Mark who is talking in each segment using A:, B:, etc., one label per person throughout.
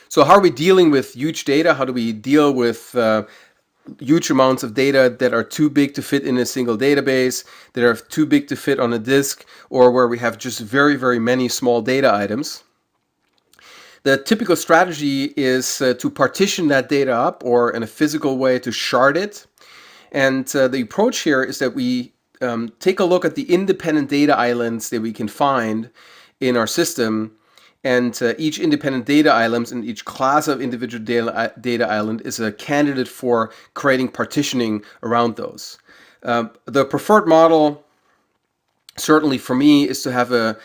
A: So how are we dealing with huge data? How do we deal with huge amounts of data that are too big to fit in a single database, that are too big to fit on a disk, or where we have just very, very many small data items? The typical strategy is to partition that data up, or in a physical way to shard it. And the approach here is that we take a look at the independent data islands that we can find in our system. And each independent data island and each class of individual data island is a candidate for creating partitioning around those. The preferred model, certainly for me, is to have a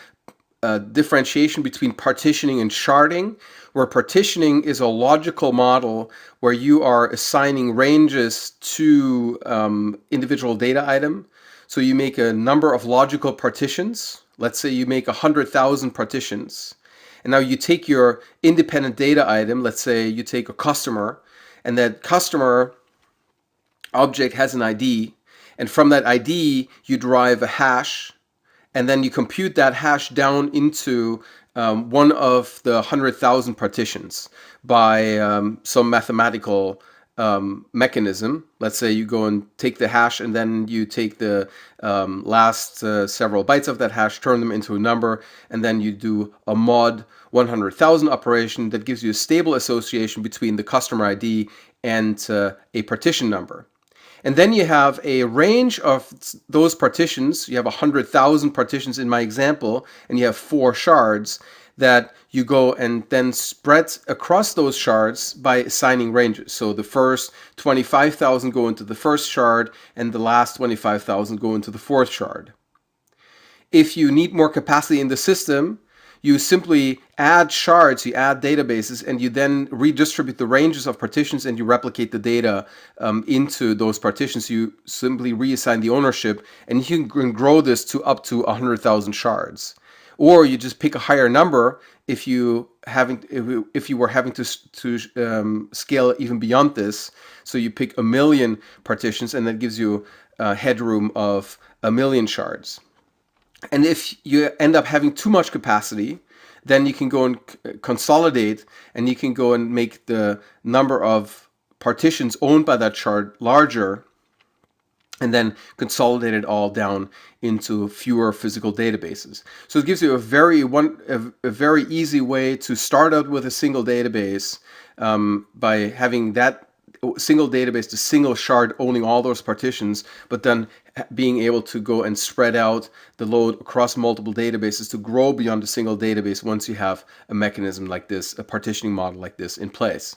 A: differentiation between partitioning and sharding, where partitioning is a logical model where you are assigning ranges to individual data item. So you make a number of logical partitions. Let's say you make 100,000 partitions. And now you take your independent data item, let's say you take a customer, and that customer object has an ID. And from that ID, you derive a hash, and then you compute that hash down into one of the 100,000 partitions by some mathematical mechanism. Let's say you go and take the hash, and then you take the last several bytes of that hash, turn them into a number, and then you do a mod 100,000 operation that gives you a stable association between the customer ID and a partition number. And then you have a range of those partitions. You have 100,000 partitions in my example, and you have 4 shards that you go and then spread across those shards by assigning ranges. So the first 25,000 go into the first shard, and the last 25,000 go into the fourth shard. If you need more capacity in the system, you simply add shards, you add databases, and you then redistribute the ranges of partitions, and you replicate the data into those partitions. You simply reassign the ownership, and you can grow this to up to 100,000 shards. Or you just pick a higher number if you were having to scale even beyond this. So you pick 1,000,000 partitions, and that gives you a headroom of 1,000,000 shards. And if you end up having too much capacity, then you can go and consolidate, and you can go and make the number of partitions owned by that shard larger, and then consolidate it all down into fewer physical databases. So it gives you a very easy way to start out with a single database by having that single database, the single shard owning all those partitions, but then being able to go and spread out the load across multiple databases to grow beyond a single database once you have a mechanism like this, a partitioning model like this in place.